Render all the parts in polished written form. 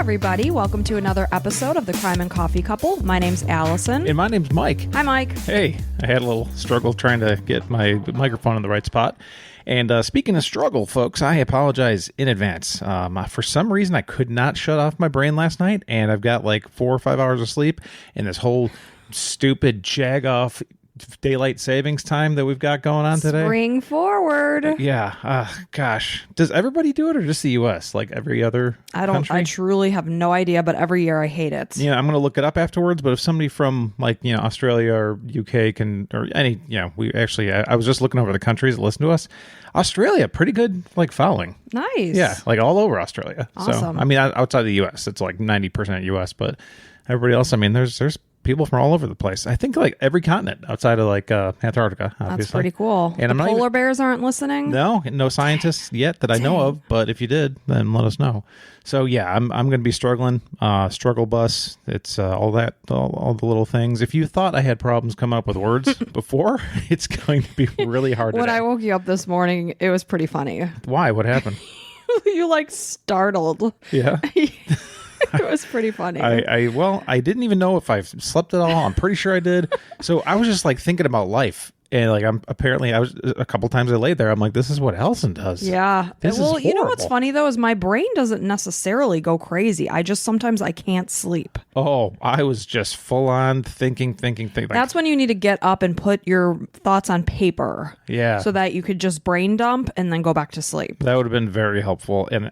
everybody. Welcome to another episode of the Crime and Coffee Couple. My name's Allison. And my name's Mike. Hi, Mike. Hey, I had a little struggle trying to get my microphone in the right spot. And speaking of struggle, folks, I apologize in advance. For some reason, I could not shut off my brain last night, and I've got like 4 or 5 hours of sleep, and this whole stupid jag-off daylight savings time that we've got going on today. Spring forward. Yeah. Gosh. Does everybody do it or just the U.S.? Like every other country? I truly have no idea, but every year I hate it. Yeah, I'm going to look it up afterwards, but if somebody from Australia or UK or any, I was just looking over the countries that listen to us. Australia, pretty good, following. Nice. Yeah, all over Australia. Awesome. So, outside the U.S., it's like 90% U.S., but everybody else, there's people from all over the place. I think every continent outside of Antarctica, obviously. That's pretty cool. And the polar bears aren't listening? No scientists yet that I know of, but if you did, then let us know. So yeah, I'm going to be struggling. Struggle bus. It's all the little things. If you thought I had problems coming up with words before, it's going to be really hard When today. I woke you up this morning, it was pretty funny. Why? What happened? You startled. Yeah. It was pretty funny. I didn't even know if I slept at all. I'm pretty sure I did. So I was just thinking about life. And I was a couple times I laid there. I'm like, this is what Allison does. Yeah. This is horrible. You know what's funny though is my brain doesn't necessarily go crazy. Sometimes I can't sleep. Oh, I was just full on thinking. That's when you need to get up and put your thoughts on paper. Yeah. So that you could just brain dump and then go back to sleep. That would have been very helpful. And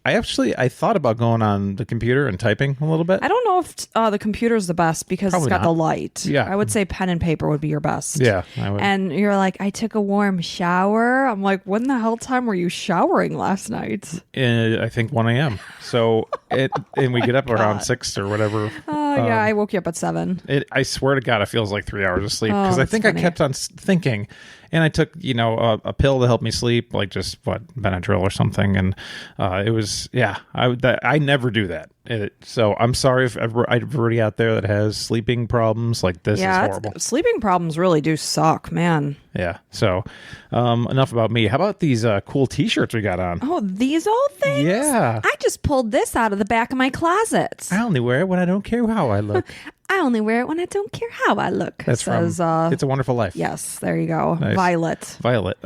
I thought about going on the computer and typing a little bit. I don't know if the computer's the best because Probably it's got not. the light. Yeah. I would say pen and paper would be your best. Yeah, I would. And you're like, I took a warm shower. I'm like, when the hell time were you showering last night? I think 1 a.m. So and we get up around 6 or whatever. Yeah, I woke you up at 7. I swear to God, it feels like 3 hours of sleep because I that's think funny. I kept on thinking, and I took a pill to help me sleep, Benadryl or something, and it was I never do that. So I'm sorry if everybody out there that has sleeping problems this is horrible. Sleeping problems really do suck, man. Yeah. So enough about me. How about these cool T-shirts we got on? Oh, these old things? Yeah. I just pulled this out of the back of my closet. I only wear it when I don't care how I look. I only wear it when I don't care how I look. That's from It's a Wonderful Life. Yes, there you go. Nice. Violet.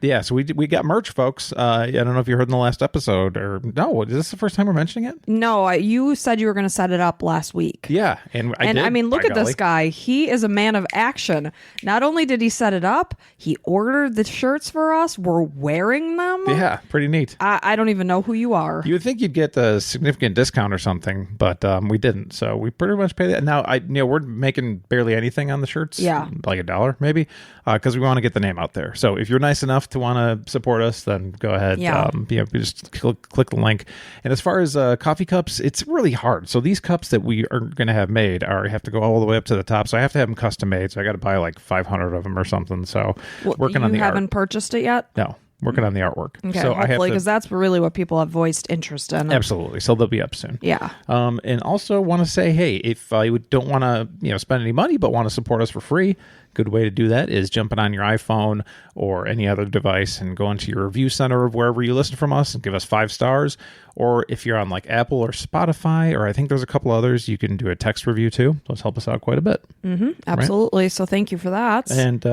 Yeah, so we got merch, folks. I don't know if you heard in the last episode or no. Is this the first time we're mentioning it? No, you said you were going to set it up last week. Yeah, and I did. Look at this guy. He is a man of action. Not only did he set it up, he ordered the shirts for us. We're wearing them. Yeah, pretty neat. I don't even know who you are. You would think you'd get a significant discount or something, but we didn't. So we pretty much pay that. Now, we're making barely anything on the shirts. Yeah. Like $1 maybe, because we want to get the name out there. So if you're nice enough to want to support us, then go ahead. Yeah. Just click the link. And as far as coffee cups, it's really hard. So these cups that we are going to have made have to go all the way up to the top. So I have to have them custom made. So I got to buy 500 of them or something. So working on the art. You haven't purchased it yet? No. Working on the artwork. Okay, so hopefully, because that's really what people have voiced interest in. Absolutely. So they'll be up soon. Yeah. And also want to say, hey, if you don't want to spend any money but want to support us for free, good way to do that is jumping on your iPhone or any other device and go into your review center of wherever you listen from us and give us 5 stars. Or if you're on Apple or Spotify, or I think there's a couple others, you can do a text review too. Those help us out quite a bit. Mm-hmm. Absolutely. Right? So thank you for that. And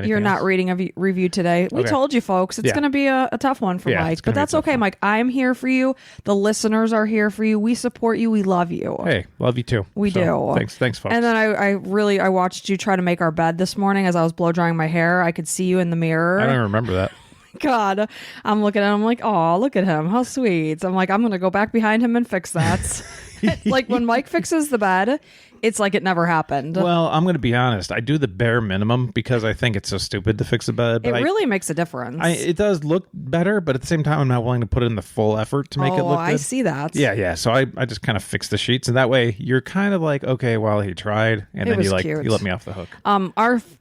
you're not reading a review today. We told you, folks, it's going to be a tough one for Mike, but that's okay, Mike. I'm here for you. The listeners are here for you. We support you. We love you. Hey, love you too. We do. Thanks, folks. And then I watched you try to make our bed this morning as I was blow drying my hair. I could see you in the mirror. I don't even remember that. God, I'm looking at him like, oh, look at him. How sweet. I'm like, I'm going to go back behind him and fix that. When Mike fixes the bed, it's like it never happened. Well, I'm going to be honest. I do the bare minimum because I think it's so stupid to fix a bed. But it really makes a difference. It does look better, but at the same time, I'm not willing to put in the full effort to make it look good. I see that. Yeah. So I just kind of fix the sheets, and that way you're kind of like, okay, well, he tried, and then you let me off the hook.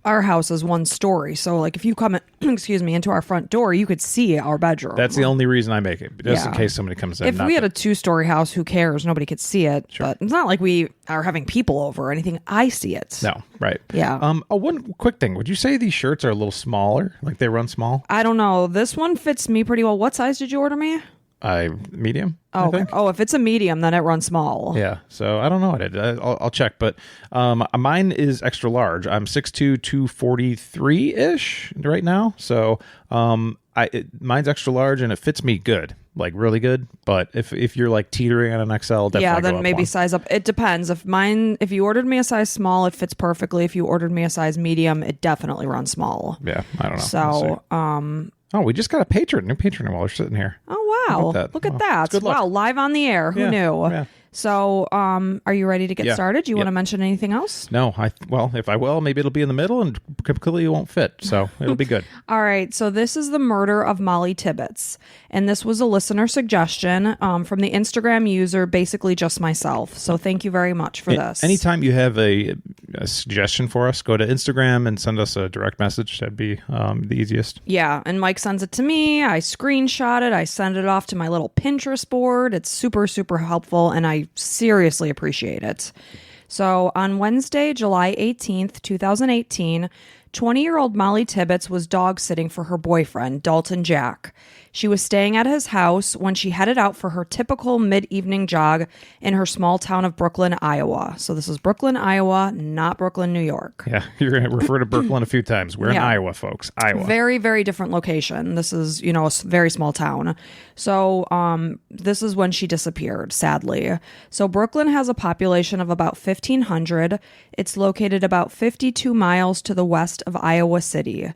Our house is 1 story, so if you come into our front door, you could see our bedroom. That's the only reason I make it, just in case somebody comes in. If we had a 2-story house, who cares? Nobody could see it. Sure. But it's not like we are having people over or anything. I see it. No, right. Yeah. One quick thing. Would you say these shirts are a little smaller? Like they run small? I don't know. This one fits me pretty well. What size did you order me? Medium. Oh, I think. oh, if it's a medium, then it runs small. Yeah, so I don't know what it is. I'll check, but mine is extra large. I'm 6'2", 243-ish right now, so mine's extra large, and it fits me good, like really good. But if you're like teetering on an XL, definitely yeah, go then up maybe one. size up. It depends. If you ordered me a size small, it fits perfectly. If you ordered me a size medium, it definitely runs small. Yeah, I don't know. So, oh, we just got a new patron while we're sitting here. oh wow, look at that! Good luck. Wow, live on the air. Who Yeah, knew? yeah. So, are you ready to get Yeah. started? Do you want to Yep. mention anything else? No, if I will, maybe it'll be in the middle and completely won't fit. So it'll be good. All right, so this is the murder of Mollie Tibbets, and this was a listener suggestion from the Instagram user, basically just myself. So thank you very much for this. Anytime you have a suggestion for us, go to Instagram and send us a direct message. That'd be the easiest. Yeah, and Mike sends it to me. I screenshot it. I send it off to my little Pinterest board. It's super, super helpful, and I seriously appreciate it. So on Wednesday, July 18th, 2018, 20-year-old Mollie Tibbets was dog sitting for her boyfriend, Dalton Jack. She was staying at his house when she headed out for her typical mid-evening jog in her small town of Brooklyn, Iowa. So this is Brooklyn, Iowa, not Brooklyn, New York. Yeah, you're going to refer to Brooklyn a few times. We're in Yeah. Iowa, folks. Iowa. Very, very different location. This is, a very small town. So this is when she disappeared, sadly. So Brooklyn has a population of about 1,500. It's located about 52 miles to the west of Iowa City.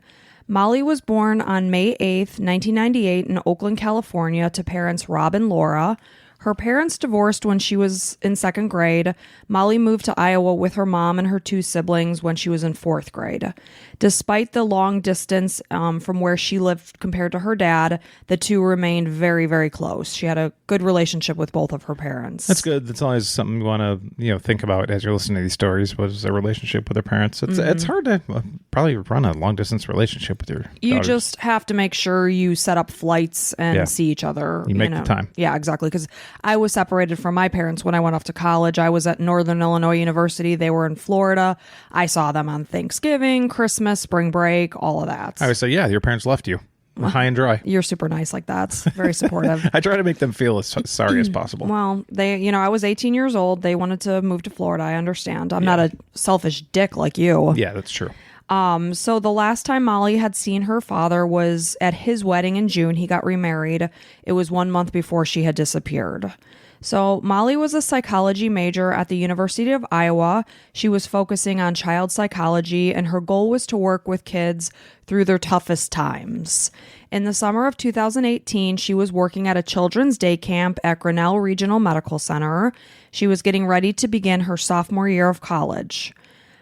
Mollie was born on May 8th, 1998 in Oakland, California to parents Rob and Laura. Her parents divorced when she was in second grade. Mollie moved to Iowa with her mom and her two siblings when she was in fourth grade. Despite the long distance from where she lived compared to her dad, the two remained very, very close. She had a good relationship with both of her parents. That's good. That's always something you want to think about as you're listening to these stories. What is their relationship with their parents? It's hard to probably run a long distance relationship with your You daughters. just have to make sure you set up flights and see each other. You make the time. Yeah, exactly. Because I was separated from my parents when I went off to college. I was at Northern Illinois University. They were in Florida. I saw them on Thanksgiving, Christmas, spring break, all of that. I would say, yeah, your parents left you high and dry. You're super nice like that. Very supportive. I try to make them feel as sorry as possible. Well, I was 18 years old. They wanted to move to Florida. I understand. I'm not a selfish dick like you. Yeah, that's true. So the last time Mollie had seen her father was at his wedding in June. He got remarried. It was 1 month before she had disappeared. So Mollie was a psychology major at the University of Iowa. She was focusing on child psychology, and her goal was to work with kids through their toughest times. In the summer of 2018, she was working at a children's day camp at Grinnell Regional Medical Center. She was getting ready to begin her sophomore year of college.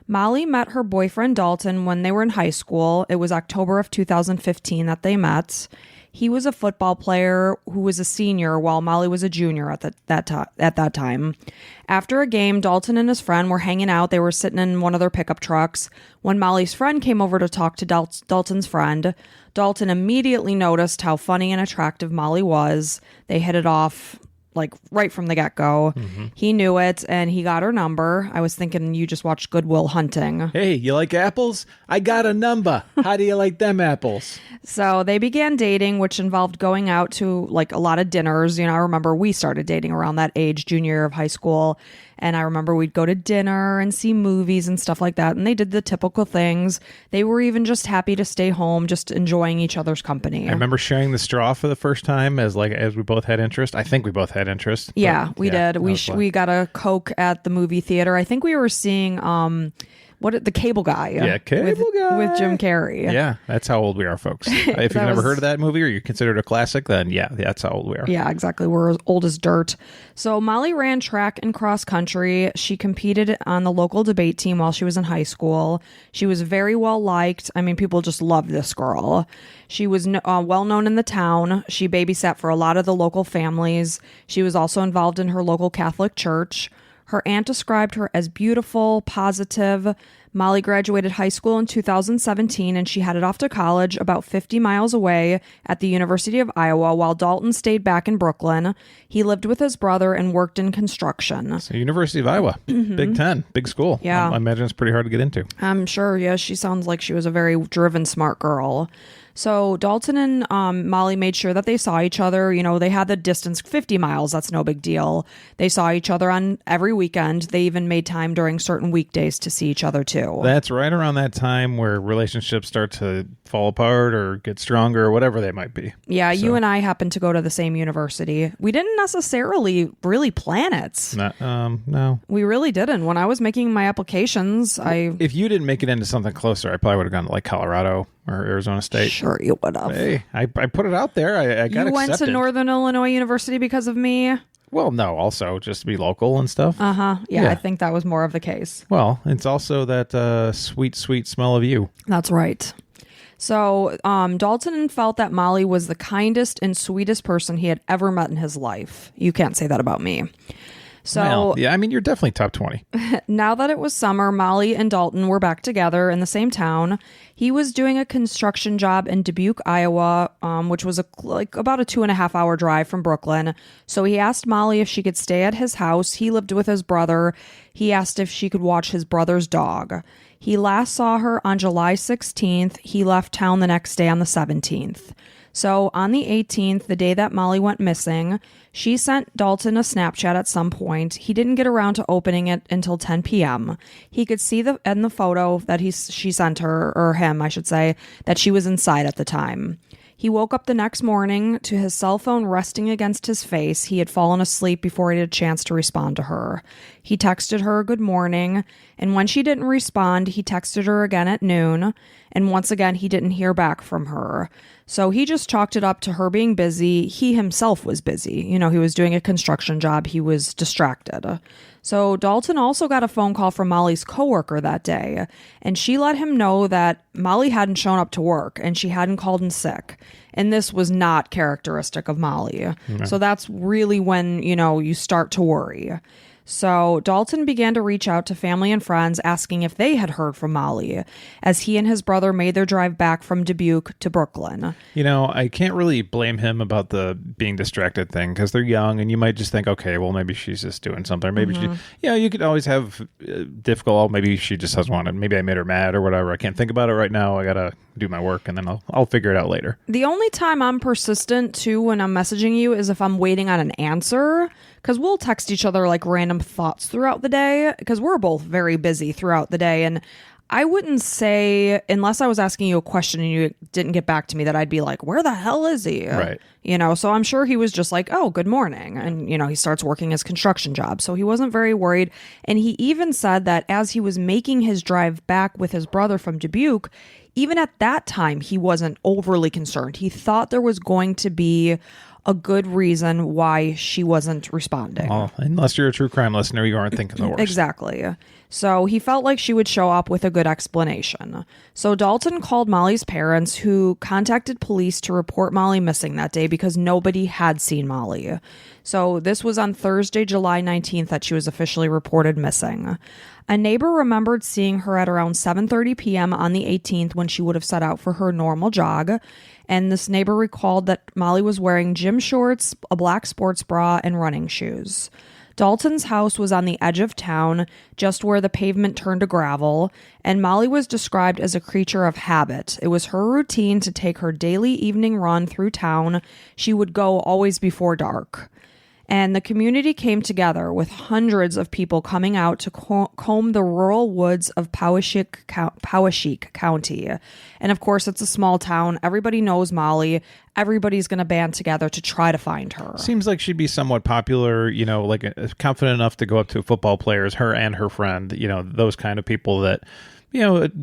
Mollie met her boyfriend Dalton when they were in high school. It was October of 2015 that they met. He was a football player who was a senior while Mollie was a junior at that time. After a game, Dalton and his friend were hanging out. They were sitting in one of their pickup trucks when Mollie's friend came over to talk to Dalton's friend. Dalton immediately noticed how funny and attractive Mollie was. They hit it off like right from the get-go. Mm-hmm. He knew it, and he got her number. I was thinking you just watched Good Will Hunting. Hey, you like apples? I got a number. How do you like them apples? So they began dating, which involved going out to like a lot of dinners. I remember we started dating around that age, junior year of high school. And I remember we'd go to dinner and see movies and stuff like that. And they did the typical things. They were even just happy to stay home, just enjoying each other's company. I remember sharing the straw for the first time as we both had interest. I think we both had interest. Yeah, we did. We got a Coke at the movie theater. I think we were seeing the Cable Guy. Yeah, Cable Guy. With Jim Carrey. Yeah, that's how old we are, folks. If you've never heard of that movie or you consider it a classic, then yeah, that's how old we are. Yeah, exactly. We're as old as dirt. So Mollie ran track and cross country. She competed on the local debate team while she was in high school. She was very well liked. I mean, people just loved this girl. She was well known in the town. She babysat for a lot of the local families. She was also involved in her local Catholic church. Her aunt described her as beautiful, positive. Mollie graduated high school in 2017, and she headed off to college about 50 miles away at the University of Iowa, while Dalton stayed back in Brooklyn. He lived with his brother and worked in construction. So University of Iowa, Big Ten, big school. Yeah. I imagine it's pretty hard to get into. I'm sure, yeah, she sounds like she was a very driven, smart girl. So Dalton and Mollie made sure that they saw each other. They had the distance 50 miles. That's no big deal. They saw each other on every weekend. They even made time during certain weekdays to see each other too. That's right around that time where relationships start to fall apart or get stronger or whatever they might be. Yeah, you and I happened to go to the same university. We didn't necessarily really plan it. No. We really didn't. When I was making my applications, If you didn't make it into something closer, I probably would have gone to like Colorado or Arizona State. Sure you would have. Hey, I put it out there. I got accepted. You went to Northern Illinois University because of me? Well, no, also just to be local and stuff. Yeah, I think that was more of the case. Well, it's also that sweet, sweet smell of you. That's right. So Dalton felt that Mollie was the kindest and sweetest person he had ever met in his life. You can't say that about me. So, well, yeah, I mean, you're definitely top 20. Now that it was summer, Mollie and Dalton were back together in the same town. He was doing a construction job in Dubuque, Iowa, which was about a 2.5-hour drive from Brooklyn. So he asked Mollie if she could stay at his house. He lived with his brother. He asked if she could watch his brother's dog. He last saw her on July 16th. He left town the next day on the 17th. So on the 18th, the day that Mollie went missing, she sent Dalton a Snapchat at some point. He didn't get around to opening it until 10 p.m. He could see in the photo that she sent her, or him, I should say, that she was inside at the time. He woke up the next morning to his cell phone resting against his face. He had fallen asleep before he had a chance to respond to her. He texted her good morning, and when she didn't respond, he texted her again at noon, and once again, he didn't hear back from her. So he just chalked it up to her being busy. He himself was busy. He was doing a construction job. He was distracted. So Dalton also got a phone call from Mollie's coworker that day, and she let him know that Mollie hadn't shown up to work and she hadn't called in sick. And this was not characteristic of Mollie. No. So that's really when, you start to worry. So Dalton began to reach out to family and friends asking if they had heard from Mollie as he and his brother made their drive back from Dubuque to Brooklyn. I can't really blame him about the being distracted thing because they're young and you might just think, okay, well, maybe she's just doing something. Maybe you could always have difficult, maybe she just doesn't want it. Maybe I made her mad or whatever. I can't think about it right now. I got to do my work and then I'll figure it out later. The only time I'm persistent too when I'm messaging you is if I'm waiting on an answer, because we'll text each other like random thoughts throughout the day because we're both very busy throughout the day. And I wouldn't say, unless I was asking you a question and you didn't get back to me, that I'd be like, where the hell is he? Right. So I'm sure he was just like, oh, good morning. And, he starts working his construction job. So he wasn't very worried. And he even said that as he was making his drive back with his brother from Dubuque, even at that time, he wasn't overly concerned. He thought there was going to be a good reason why she wasn't responding. Well, unless you're a true crime listener, you aren't thinking the worst. Exactly. So he felt like she would show up with a good explanation. So Dalton called Mollie's parents, who contacted police to report Mollie missing that day because nobody had seen Mollie. So this was on Thursday, July 19th, that she was officially reported missing. A neighbor remembered seeing her at around 7:30 p.m. on the 18th when she would have set out for her normal jog. And this neighbor recalled that Mollie was wearing gym shorts, a black sports bra, and running shoes. Dalton's house was on the edge of town, just where the pavement turned to gravel, and Mollie was described as a creature of habit. It was her routine to take her daily evening run through town. She would go always before dark. And the community came together with hundreds of people coming out to comb the rural woods of Poweshiek County. And of course, it's a small town. Everybody knows Mollie. Everybody's going to band together to try to find her. Seems like she'd be somewhat popular, confident enough to go up to football players, her and her friend, those kind of people that,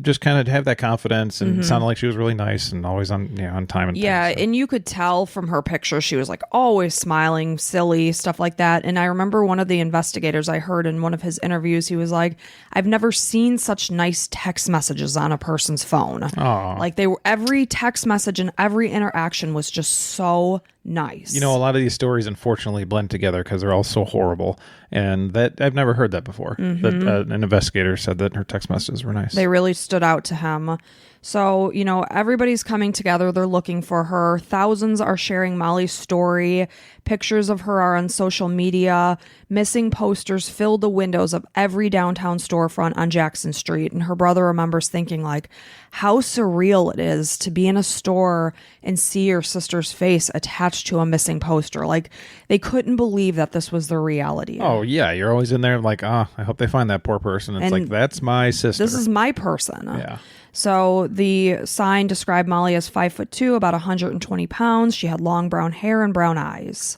just kind of have that confidence and sounded like she was really nice and always on time. And and you could tell from her picture, she was like always smiling, silly, stuff like that. And I remember one of the investigators I heard in one of his interviews, he was like, I've never seen such nice text messages on a person's phone. Aww. Like every text message and every interaction was just so nice. A lot of these stories unfortunately blend together because they're all so horrible. And that I've never heard that before. That an investigator said that her text messages were nice. They really stood out to him. So, everybody's coming together. They're looking for her. Thousands are sharing Mollie's story. Pictures of her are on social media. Missing posters fill the windows of every downtown storefront on Jackson Street. And her brother remembers thinking, like, how surreal it is to be in a store and see your sister's face attached to a missing poster. Like, they couldn't believe that this was their reality. Oh, yeah. You're always in there like, I hope they find that poor person. It's like, that's my sister. This is my person. Yeah. So the sign described Mollie as 5'2", about 120 pounds. She had long brown hair and brown eyes.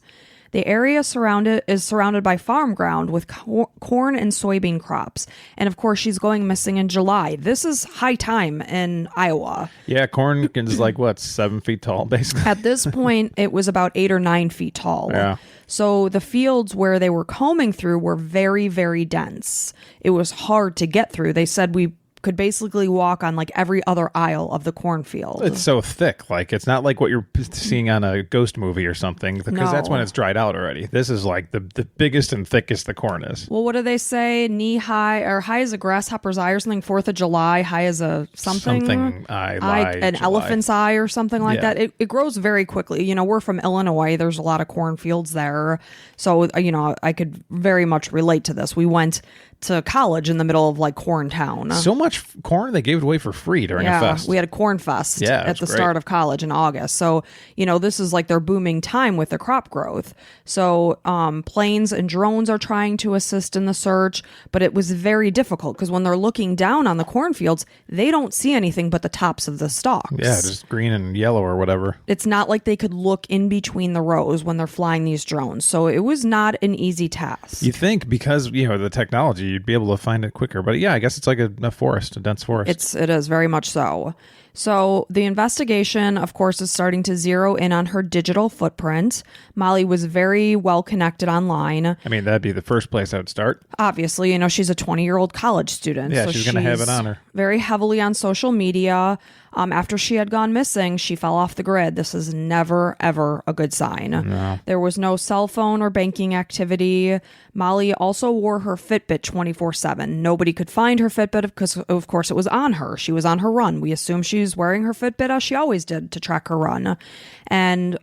The area is surrounded by farm ground with corn and soybean crops. And of course, she's going missing in July. This is high time in Iowa. Yeah, corn is like, 7 feet tall, basically. At this point, it was about 8 or 9 feet tall. Yeah. So the fields where they were combing through were very, very dense. It was hard to get through. They said we could basically walk on like every other aisle of the cornfield. It's so thick. Like, it's not like what you're seeing on a ghost movie or something, because that's when it's dried out already. This is like the biggest and thickest the corn is. Well, what do they say? Knee high, or high as a grasshopper's eye or something. 4th of July, high as a something. An July. Elephant's eye or something like that. It grows very quickly. We're from Illinois. There's a lot of cornfields there. So, I could very much relate to this. We went to college in the middle of like corn town. So much corn, they gave it away for free during a fest. We had a corn fest at the start of college in August. So, this is like their booming time with the crop growth. So planes and drones are trying to assist in the search, but it was very difficult because when they're looking down on the cornfields, they don't see anything but the tops of the stalks. Yeah, just green and yellow or whatever. It's not like they could look in between the rows when they're flying these drones. So it was not an easy task. You think because, the technology, you'd be able to find it quicker. But yeah, I guess it's like a forest, a dense forest. It is very much so. So the investigation, of course, is starting to zero in on her digital footprint. Mollie was very well connected online. I mean, that'd be the first place I would start. Obviously, she's a 20-year-old college student. Yeah, so she's going to have it on her. Very heavily on social media. After she had gone missing, she fell off the grid. This is never, ever a good sign. No. There was no cell phone or banking activity. Mollie also wore her Fitbit 24/7. Nobody could find her Fitbit because, of course, it was on her. She was on her run. We assume she's wearing her Fitbit as she always did to track her run. And,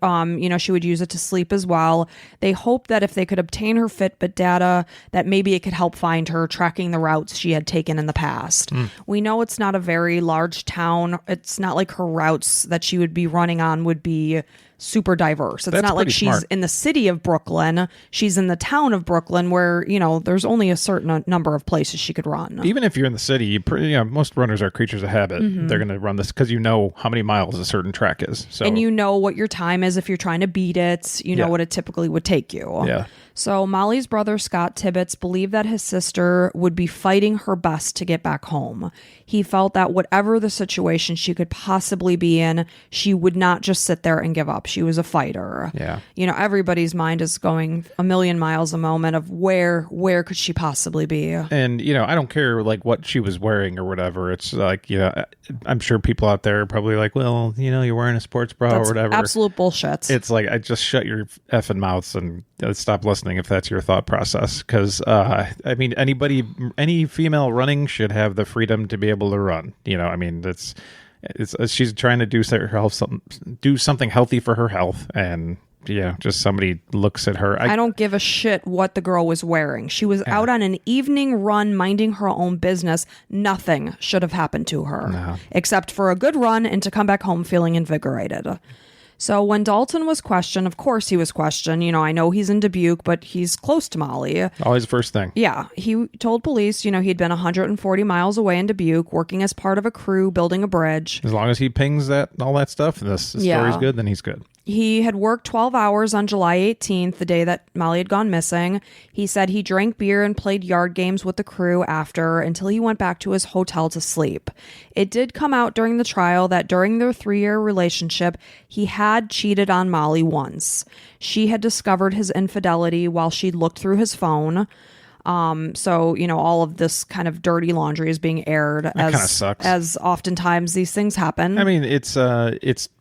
she would use it to sleep as well. They hoped that if they could obtain her Fitbit data, that maybe it could help find her, tracking the routes she had taken in the past. We know it's not a very large town. It's not like her routes that she would be running on would be super diverse. It's not like she's in the city of Brooklyn. She's in the town of Brooklyn where, there's only a certain number of places she could run. Even if you're in the city, most runners are creatures of habit. Mm-hmm. They're going to run this because how many miles a certain track is. So. And what your time is if you're trying to beat it. You know what it typically would take you. Yeah. So Mollie's brother, Scott Tibbets, believed that his sister would be fighting her best to get back home. He felt that whatever the situation she could possibly be in, she would not just sit there and give up. She was a fighter. Yeah. Everybody's mind is going a million miles a moment of where could she possibly be? And, I don't care like what she was wearing or whatever. It's like, I'm sure people out there are probably like, well, you're wearing a sports bra or whatever. Absolute bullshit. It's like, I just shut your effing mouths and stop listening if that's your thought process. Because, any female running should have the freedom to be able to run. It's she's trying to do something healthy for her health, and just somebody looks at her. I don't give a shit what the girl was wearing. She was out on an evening run minding her own business. Nothing should have happened to her except for a good run and to come back home feeling invigorated. So when Dalton was questioned, of course he was questioned. I know he's in Dubuque, but he's close to Mollie. Always first thing. Yeah. He told police, he'd been 140 miles away in Dubuque, working as part of a crew building a bridge. As long as he pings all that stuff and the story's good, then he's good. He had worked 12 hours on July 18th, the day that Mollie had gone missing. He said he drank beer and played yard games with the crew after until he went back to his hotel to sleep. It did come out during the trial that during their 3-year relationship, he had cheated on Mollie once. She had discovered his infidelity while she looked through his phone. So, all of this kind of dirty laundry is being aired kind of sucks. as oftentimes these things happen. I mean, it's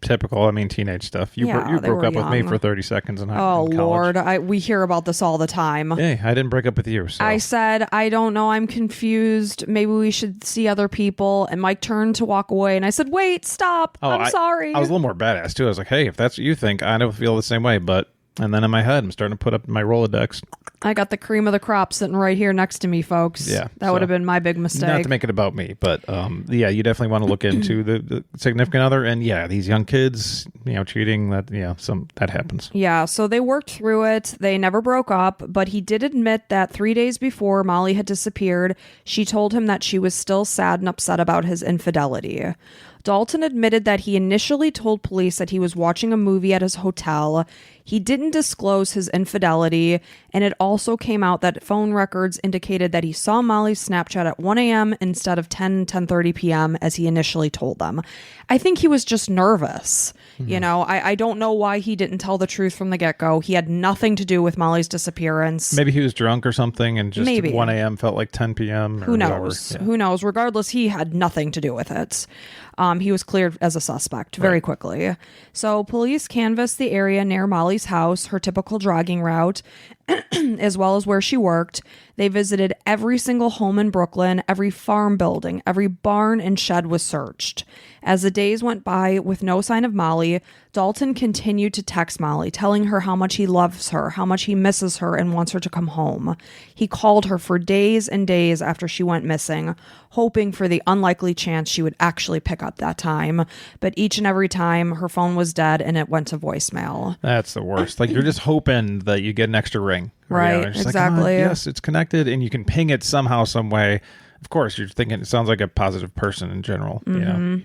typical. I mean, teenage stuff. You Yeah, they broke were up with me young. for 30 seconds in Oh, in college. Lord. We hear about this all the time. Hey, I didn't break up with you. So. I said, I don't know. I'm confused. Maybe we should see other people. And Mike turned to walk away. And I said, wait, stop. I'm sorry. I was a little more badass, too. I was like, hey, if that's what you think, I don't feel the same way. But, and then in my head, I'm starting to put up my Rolodex. I got the cream of the crop sitting right here next to me, folks. Yeah. That would have been my big mistake. Not to make it about me, but yeah, you definitely want to look into the significant other. And yeah, these young kids, cheating, that happens. Yeah, so they worked through it. They never broke up, but he did admit that 3 days before Mollie had disappeared, she told him that she was still sad and upset about his infidelity. Dalton admitted that he initially told police that he was watching a movie at his hotel. He didn't disclose his infidelity, and it also came out that phone records indicated that he saw Mollie's Snapchat at 1 a.m. instead of 10:30 p.m. as he initially told them. I think he was just nervous. I don't know why he didn't tell the truth from the get-go. He had nothing to do with Mollie's disappearance. Maybe he was drunk or something, and just Maybe. 1 a.m. felt like 10 p.m. Or Who knows? Yeah. Who knows? Regardless, he had nothing to do with it. He was cleared as a suspect very quickly. So police canvassed the area near Mollie's house, her typical jogging route, as well as where she worked. They visited every single home in Brooklyn, every farm building, every barn and shed was searched. As the days went by with no sign of Mollie, Dalton continued to text Mollie, telling her how much he loves her, how much he misses her, and wants her to come home. He called her for days and days after she went missing, hoping for the unlikely chance she would actually pick up that time. But each and every time, her phone was dead and it went to voicemail. That's the worst. Like, you're just hoping that you get an extra ring. Right, It's just exactly. Like, yes, it's connected, and you can ping it somehow, some way. Of course, you're thinking it sounds like a positive person in general.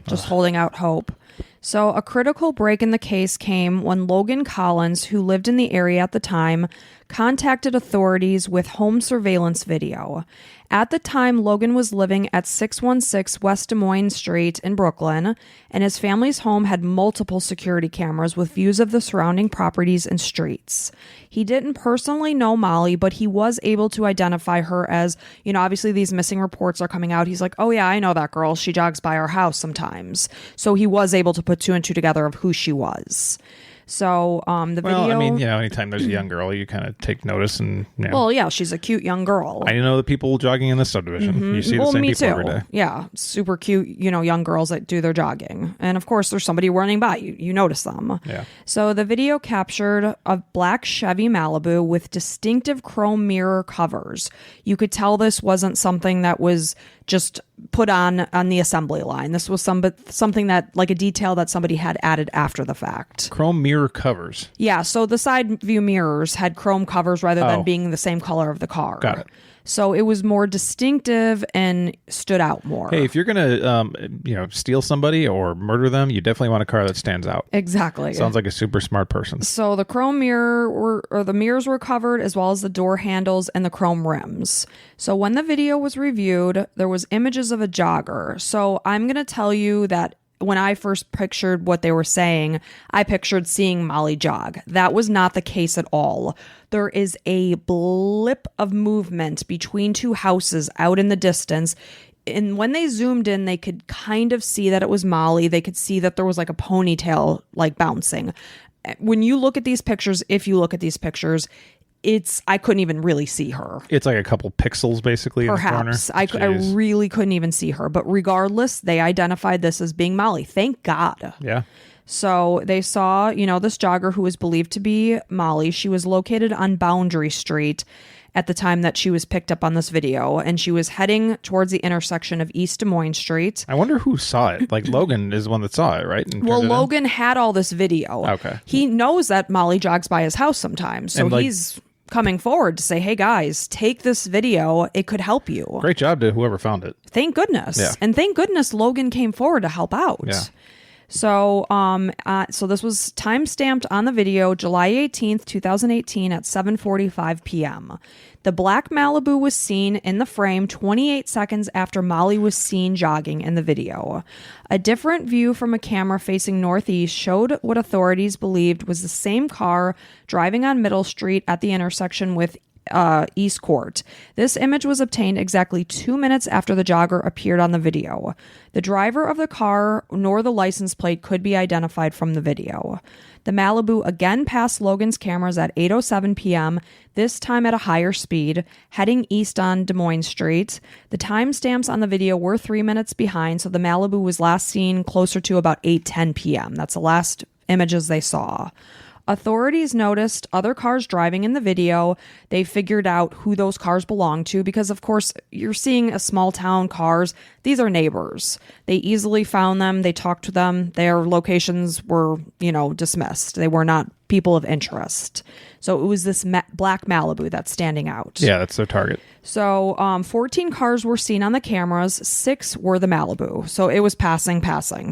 Just holding out hope. So a critical break in the case came when Logan Collins, who lived in the area at the time, contacted authorities with home surveillance video. At the time, Logan was living at 616 West Des Moines Street in Brooklyn, and his family's home had multiple security cameras with views of the surrounding properties and streets. He didn't personally know Mollie, but he was able to identify her as, obviously these missing reports are coming out. He's like, oh yeah, I know that girl. She jogs by our house sometimes. So he was able to put two and two together of who she was. So the video... Well, I mean, anytime there's a young girl, you kind of take notice and... Well, yeah, she's a cute young girl. I know the people jogging in this subdivision. You see the same me people too. every day. Yeah, super cute, young girls that do their jogging. And of course, there's somebody running by. You notice them. Yeah. So the video captured a black Chevy Malibu with distinctive chrome mirror covers. You could tell this wasn't something that was just put on the assembly line. This was something that, like a detail that somebody had added after the fact. Chrome mirror covers. Yeah, so the side view mirrors had chrome covers rather than being the same color of the car. Got it. So it was more distinctive and stood out more. Hey, if you're gonna, steal somebody or murder them, you definitely want a car that stands out. Exactly. Sounds like a super smart person. So the chrome the mirrors were covered, as well as the door handles and the chrome rims. So when the video was reviewed, there was images of a jogger. So I'm gonna tell you that when I first pictured what they were saying, I pictured seeing Mollie jog. That was not the case at all. There is a blip of movement between two houses out in the distance. And when they zoomed in, they could kind of see that it was Mollie. They could see that there was like a ponytail like bouncing. When you look at these pictures, if you look at these pictures, I couldn't even really see her. It's like a couple pixels basically Perhaps. in the corner. I really couldn't even see her. But regardless, they identified this as being Mollie. Thank God. Yeah. So they saw, this jogger who was believed to be Mollie. She was located on Boundary Street at the time that she was picked up on this video, and she was heading towards the intersection of East Des Moines Street. I wonder who saw it. Like, Logan is the one that saw it, right? Well, Logan had all this video. Okay. He knows that Mollie jogs by his house sometimes, so he's coming forward to say, hey guys, take this video. It could help you. Great job to whoever found it. Thank goodness. Yeah. And thank goodness Logan came forward to help out. Yeah. So, so this was time-stamped on the video, July 18th, 2018 at 7:45 p.m. The black Malibu was seen in the frame 28 seconds after Mollie was seen jogging in the video. A different view from a camera facing northeast showed what authorities believed was the same car driving on Middle Street at the intersection with East Court. This image was obtained exactly 2 minutes after the jogger appeared on the video. The driver of the car nor the license plate could be identified from the video. The Malibu again passed Logan's cameras at 8:07 p.m., this time at a higher speed, heading east on Des Moines Street. The timestamps on the video were 3 minutes behind, so the Malibu was last seen closer to about 8:10 p.m. That's the last images they saw. Authorities noticed other cars driving in the video. They figured out who those cars belonged to because, of course, you're seeing a small town cars. These are neighbors. They easily found them. They talked to them. Their locations were, dismissed. They were not people of interest. So it was this black Malibu that's standing out. Yeah, that's their target. So 14 cars were seen on the cameras. 6 were the Malibu. So it was passing,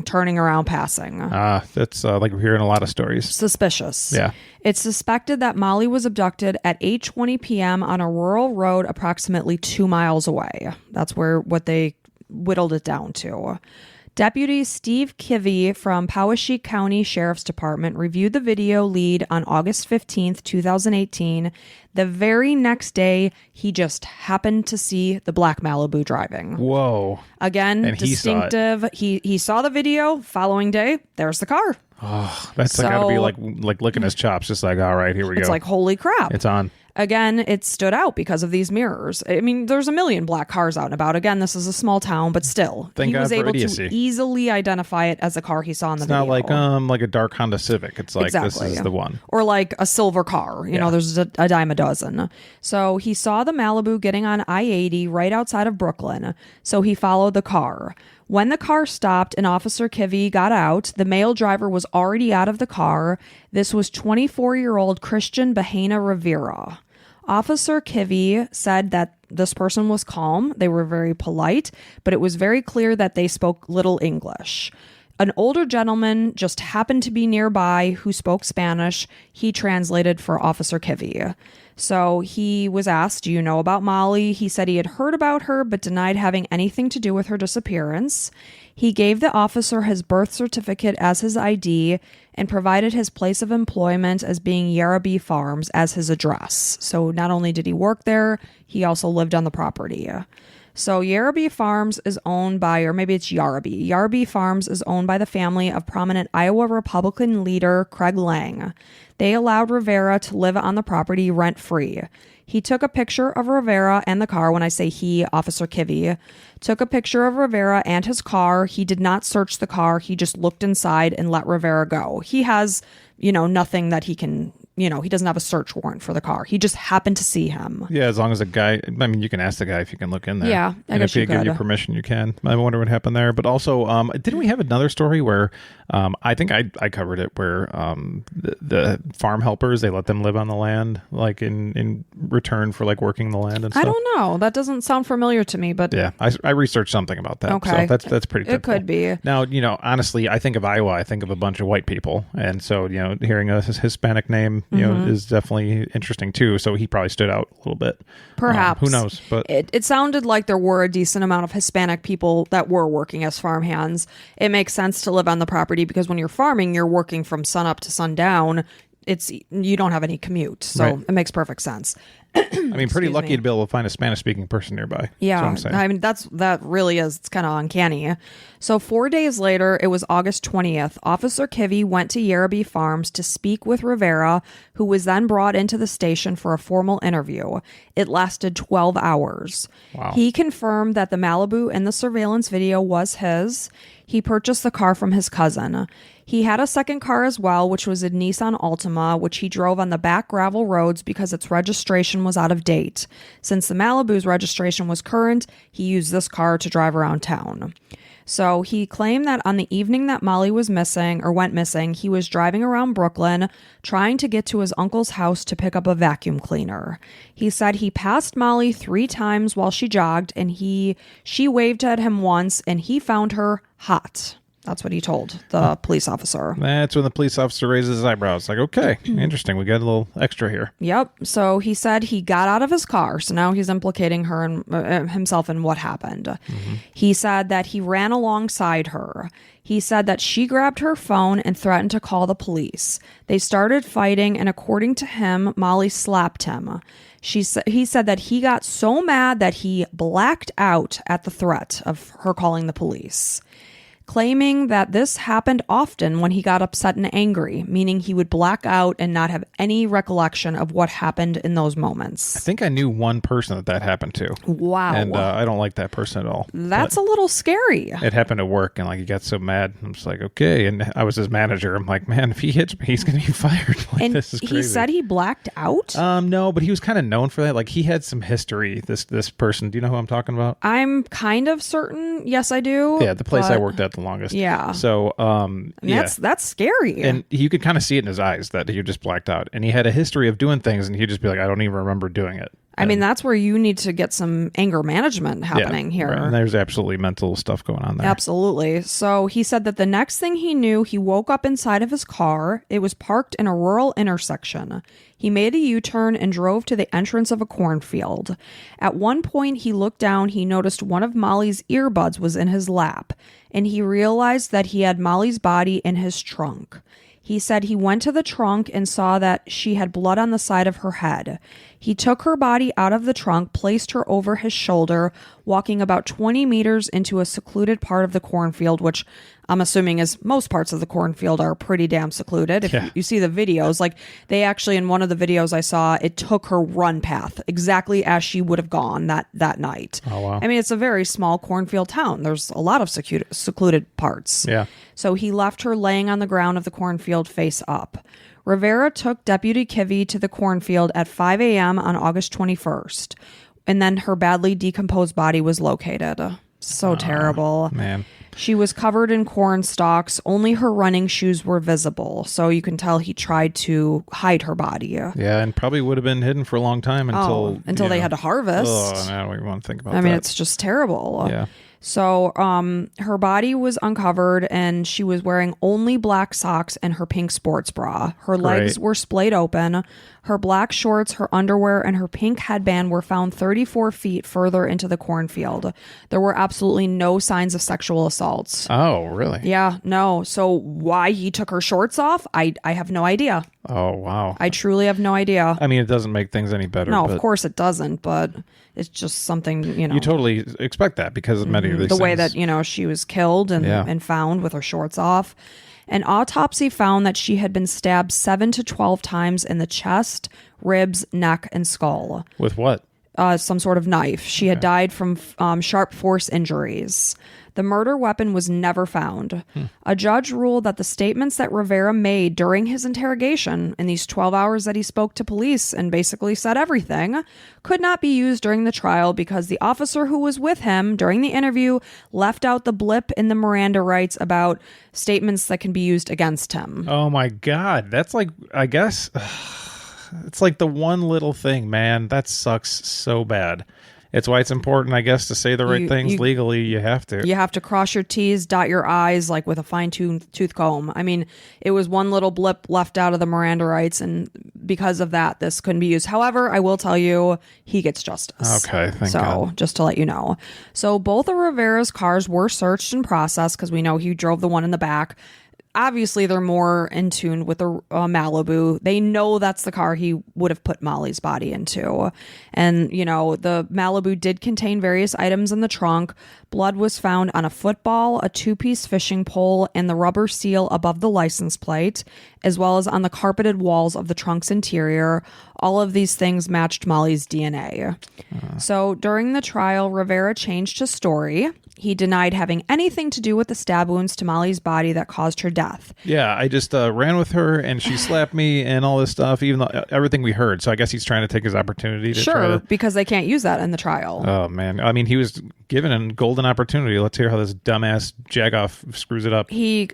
turning around, passing. That's like we're hearing a lot of stories. Suspicious. Yeah. It's suspected that Mollie was abducted at 8:20 p.m. on a rural road approximately 2 miles away. That's what they whittled it down to. Deputy Steve Kivy from Poweshiek County Sheriff's Department reviewed the video lead on August 15th, 2018. The very next day, he just happened to see the black Malibu driving. Whoa. Again, and distinctive. He saw the video. Following day, there's the car. Oh, that's got to be like licking his chops. Just like, all right, here we go. It's like, holy crap. It's on. Again, it stood out because of these mirrors. I mean, there's a million black cars out and about. Again, this is a small town, but still, he was able to easily identify it as the car he saw in the video. It's not like a dark Honda Civic. It's like, This is the one. Or like a silver car. There's a dime a dozen. So he saw the Malibu getting on I-80 right outside of Brooklyn. So he followed the car. When the car stopped and Officer Kivy got out, the male driver was already out of the car. This was 24-year-old Christian Bahena Rivera. Officer Kivy said that this person was calm. They were very polite, but it was very clear that they spoke little English. An older gentleman just happened to be nearby who spoke Spanish. He translated for Officer Kivy. So he was asked, do you know about Mollie? He said he had heard about her, but denied having anything to do with her disappearance. He gave the officer his birth certificate as his ID and provided his place of employment as being Yarrabee Farms as his address. So not only did he work there, he also lived on the property. So Yarrabee Farms is owned by, or maybe it's Yarrabee. Yarrabee Farms is owned by the family of prominent Iowa Republican leader Craig Lang. They allowed Rivera to live on the property rent-free. He took a picture of Rivera and the car. When I say he, Officer Kivy took a picture of Rivera and his car. He did not search the car. He just looked inside and let Rivera go. He has, nothing that he can, he doesn't have a search warrant for the car. He just happened to see him. Yeah, as long as you can ask the guy if you can look in there. Yeah, I guess if he give you permission, you can. I wonder what happened there. But also, didn't we have another story where I think I covered it where the farm helpers, they let them live on the land, like in return for like working the land and stuff? I don't know. That doesn't sound familiar to me, but yeah, I researched something about that. Okay, so that's pretty typical. It could be. Now, honestly, I think of Iowa, I think of a bunch of white people, and so hearing a Hispanic name, is definitely interesting too. So he probably stood out a little bit. Perhaps. Who knows? But it sounded like there were a decent amount of Hispanic people that were working as farmhands. It makes sense to live on the property because when you're farming, you're working from sun up to sundown. You don't have any commute, so right. It makes perfect sense. Pretty lucky to be able to find a Spanish-speaking person nearby. Yeah, that really is. It's kind of uncanny. So 4 days later, it was August 20th. Officer Kivy went to Yarrabee Farms to speak with Rivera, who was then brought into the station for a formal interview. It lasted 12 hours. Wow. He confirmed that the Malibu in the surveillance video was his. He purchased the car from his cousin. He had a second car as well, which was a Nissan Altima, which he drove on the back gravel roads because its registration was out of date. Since the Malibu's registration was current, he used this car to drive around town. So he claimed that on the evening that Mollie was missing or went missing, he was driving around Brooklyn trying to get to his uncle's house to pick up a vacuum cleaner. He said he passed Mollie 3 times while she jogged and she waved at him once and he found her hot. That's what he told the police officer. That's when the police officer raises his eyebrows. Like, okay, interesting. We got a little extra here. Yep. So he said he got out of his car. So now he's implicating her and himself in what happened. He said that he ran alongside her. He said that she grabbed her phone and threatened to call the police. They started fighting, and according to him, Mollie slapped him. He said that he got so mad that he blacked out at the threat of her calling the police, claiming that this happened often when he got upset and angry, meaning he would black out and not have any recollection of what happened in those moments. I think I knew one person that happened to. Wow. And I don't like that person at all. That's a little scary. It happened at work, and like he got so mad. I'm just like, okay. And I was his manager. I'm like, man, if he hits me, he's going to be fired. Like, And this is crazy. he said he blacked out? No, but he was kind of known for that. Like he had some history. This person. Do you know who I'm talking about? I'm kind of certain. Yes, I do. Yeah, the place I worked at the longest. Yeah. So, yeah. That's scary. And you could kind of see it in his eyes that he just blacked out. And he had a history of doing things, and he'd just be like, I don't even remember doing it. I mean, that's where you need to get some anger management happening here. Right. And there's absolutely mental stuff going on there. Absolutely. So he said that the next thing he knew, he woke up inside of his car. It was parked in a rural intersection. He made a U-turn and drove to the entrance of a cornfield. At one point, he looked down. He noticed one of Mollie's earbuds was in his lap, and he realized that he had Mollie's body in his trunk. He said he went to the trunk and saw that she had blood on the side of her head. He took her body out of the trunk, placed her over his shoulder, walking about 20 meters into a secluded part of the cornfield, which I'm assuming is most parts of the cornfield are pretty damn secluded. If you see the videos, like they actually, in one of the videos I saw, it took her run path exactly as she would have gone that night. Oh, wow. I mean, it's a very small cornfield town. There's a lot of secluded parts. Yeah. So he left her laying on the ground of the cornfield face up. Rivera took Deputy Kivy to the cornfield at 5 a.m. on August 21st, and then her badly decomposed body was located. So terrible. Man. She was covered in corn stalks. Only her running shoes were visible, so you can tell he tried to hide her body. Yeah, and probably would have been hidden for a long time until they had to harvest. Oh, I don't even want to think about that. I mean, it's just terrible. Yeah. So her body was uncovered, and she was wearing only black socks and her pink sports bra. Her legs were splayed open. Her black shorts, her underwear, and her pink headband were found 34 feet further into the cornfield. There were absolutely no signs of sexual assaults. Oh, really? Yeah, no. So why he took her shorts off, I have no idea. Oh, wow. I truly have no idea. I mean, it doesn't make things any better. No, of course it doesn't, but it's just something, You totally expect that because of many of these the things. way that, she was killed and found with her shorts off. An autopsy found that she had been stabbed 7 to 12 times in the chest, ribs, neck, and skull. With what? Some sort of knife. She had died from sharp force injuries. The murder weapon was never found. A judge ruled that the statements that Rivera made during his interrogation, in these 12 hours that he spoke to police and basically said everything, could not be used during the trial because the officer who was with him during the interview left out the blip in the Miranda rights about statements that can be used against him. Oh my God. That's like, I guess, it's like the one little thing, man. That sucks so bad. It's why it's important, I guess, to say the right things legally. You have to. You have to cross your T's, dot your I's, like with a fine-tooth comb. I mean, it was one little blip left out of the Miranda rights, and because of that, this couldn't be used. However, I will tell you, he gets justice. Okay, thank God. Just to let you know. So both of Rivera's cars were searched and processed because we know he drove the one in the back. Obviously, they're more in tune with the Malibu. They know that's the car he would have put Mollie's body into. And, the Malibu did contain various items in the trunk. Blood was found on a football, a 2-piece fishing pole, and the rubber seal above the license plate, as well as on the carpeted walls of the trunk's interior. All of these things matched Mollie's DNA. So during the trial, Rivera changed his story. He denied having anything to do with the stab wounds to Mollie's body that caused her death. Yeah, I just ran with her and she slapped me and all this stuff, even though everything we heard. So I guess he's trying to take his opportunity to because they can't use that in the trial. Oh, man. I mean, he was given a golden opportunity. Let's hear how this dumbass jagoff screws it up. He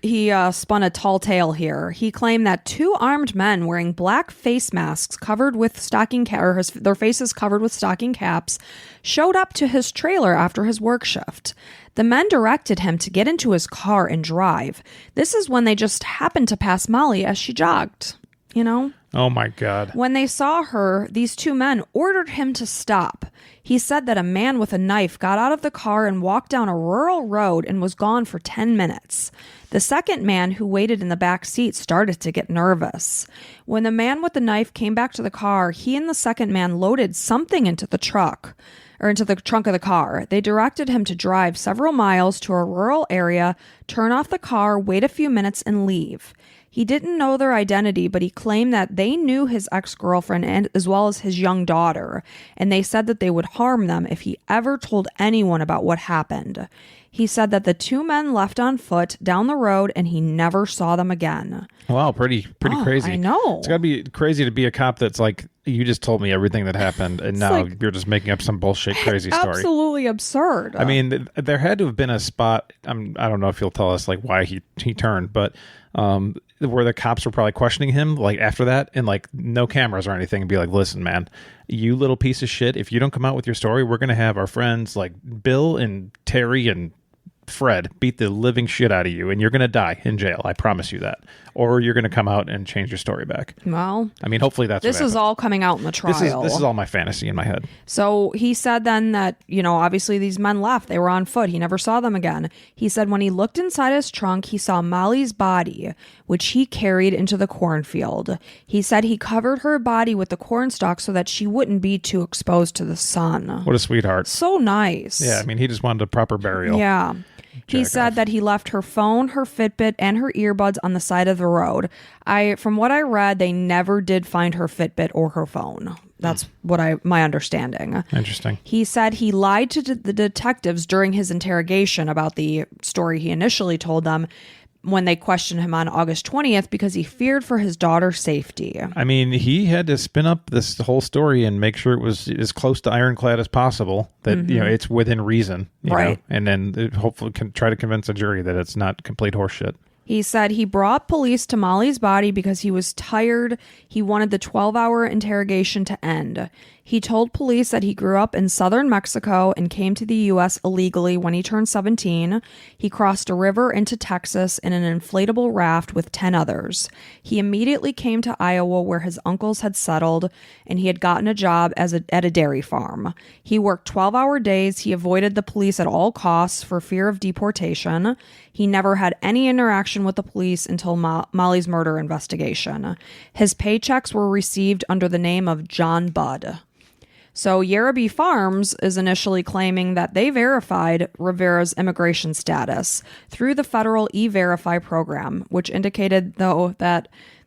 spun a tall tale here. He claimed that two armed men wearing black face masks covered with their faces covered with stocking caps showed up to his trailer after his work shift. The men directed him to get into his car and drive. This is when they just happened to pass Mollie as she jogged, you know? Oh my God. When they saw her, these two men ordered him to stop. He said that a man with a knife got out of the car and walked down a rural road and was gone for 10 minutes. The second man, who waited in the back seat, started to get nervous. When the man with the knife came back to the car, he and the second man loaded something into the trunk of the car. They directed him to drive several miles to a rural area, turn off the car, wait a few minutes, and leave. He didn't know their identity, but he claimed that they knew his ex-girlfriend and as well as his young daughter, and they said that they would harm them if he ever told anyone about what happened. He said that the two men left on foot down the road and he never saw them again. Wow, pretty crazy. I know. It's got to be crazy to be a cop that's like, you just told me everything that happened, and now you're just making up some bullshit crazy story. Absolutely absurd. I mean, there had to have been a spot, I don't know if you'll tell us like why he turned, but where the cops were probably questioning him like after that, and like no cameras or anything, and be like, listen, man, you little piece of shit, if you don't come out with your story, we're going to have our friends like Bill and Terry and Fred beat the living shit out of you, and you're going to die in jail. I promise you that. Or you're going to come out and change your story back. Well, I mean, hopefully that's this is all coming out in the trial. This is all my fantasy in my head. So he said then that, obviously these men left. They were on foot. He never saw them again. He said when he looked inside his trunk, he saw Mollie's body, which he carried into the cornfield. He said he covered her body with the corn stalk so that she wouldn't be too exposed to the sun. What a sweetheart. So nice. Yeah, I mean, he just wanted a proper burial. Yeah. He said that he left her phone, her Fitbit, and her earbuds on the side of the road. From what I read, they never did find her Fitbit or her phone. That's my understanding. Interesting. He said he lied to the detectives during his interrogation about the story he initially told them when they questioned him on August 20th because he feared for his daughter's safety. I mean, he had to spin up this whole story and make sure it was as close to ironclad as possible, that it's within reason, right? And then hopefully can try to convince a jury that it's not complete horseshit. He said he brought police to Mollie's body because he was tired. He wanted the 12-hour interrogation to end. He told police that he grew up in southern Mexico and came to the U.S. illegally when he turned 17. He crossed a river into Texas in an inflatable raft with 10 others. He immediately came to Iowa where his uncles had settled, and he had gotten a job at a dairy farm. He worked 12-hour days. He avoided the police at all costs for fear of deportation. He never had any interaction with the police until Mollie's murder investigation. His paychecks were received under the name of John Budd. So Yerraby Farms is initially claiming that they verified Rivera's immigration status through the federal E-Verify program, which indicated, though, that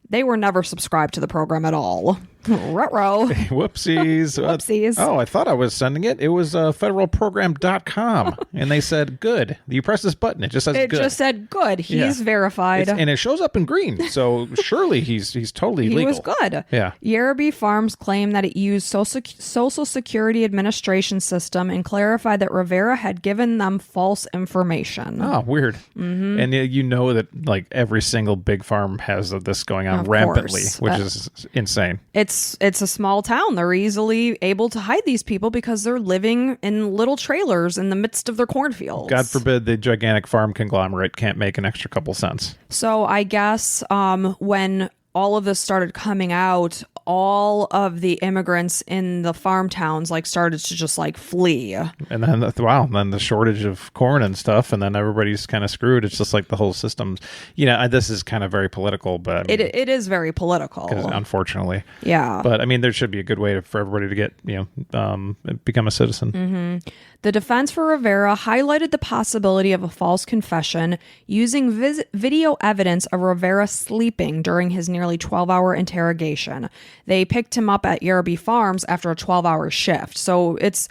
they were never subscribed to the program at all. Ruh-roh. Whoopsies. Whoopsies. Oh, I thought I was sending it. It was federalprogram.com. And they said, good. You press this button. It just says good. It just said good. He's verified. And it shows up in green. So surely he's totally legal. He was good. Yeah. Yerraby Farms claimed that it used Social Security Administration system and clarified that Rivera had given them false information. Oh, weird. Mm-hmm. And you know that like every single big farm has this going on rampantly, which is insane. It's a small town. They're easily able to hide these people because they're living in little trailers in the midst of their cornfields. God forbid the gigantic farm conglomerate can't make an extra couple cents. So I guess when all of this started coming out, all of the immigrants in the farm towns started to just flee. And then then the shortage of corn and stuff, and then everybody's kind of screwed. It's just like the whole system's, this is kind of very political, but I mean, it is very political, unfortunately. Yeah. But I mean, there should be a good way for everybody to get, become a citizen. Mm-hmm. The defense for Rivera highlighted the possibility of a false confession using video evidence of Rivera sleeping during his nearly 12-hour interrogation. They picked him up at Yerraby Farms after a 12-hour shift. So it's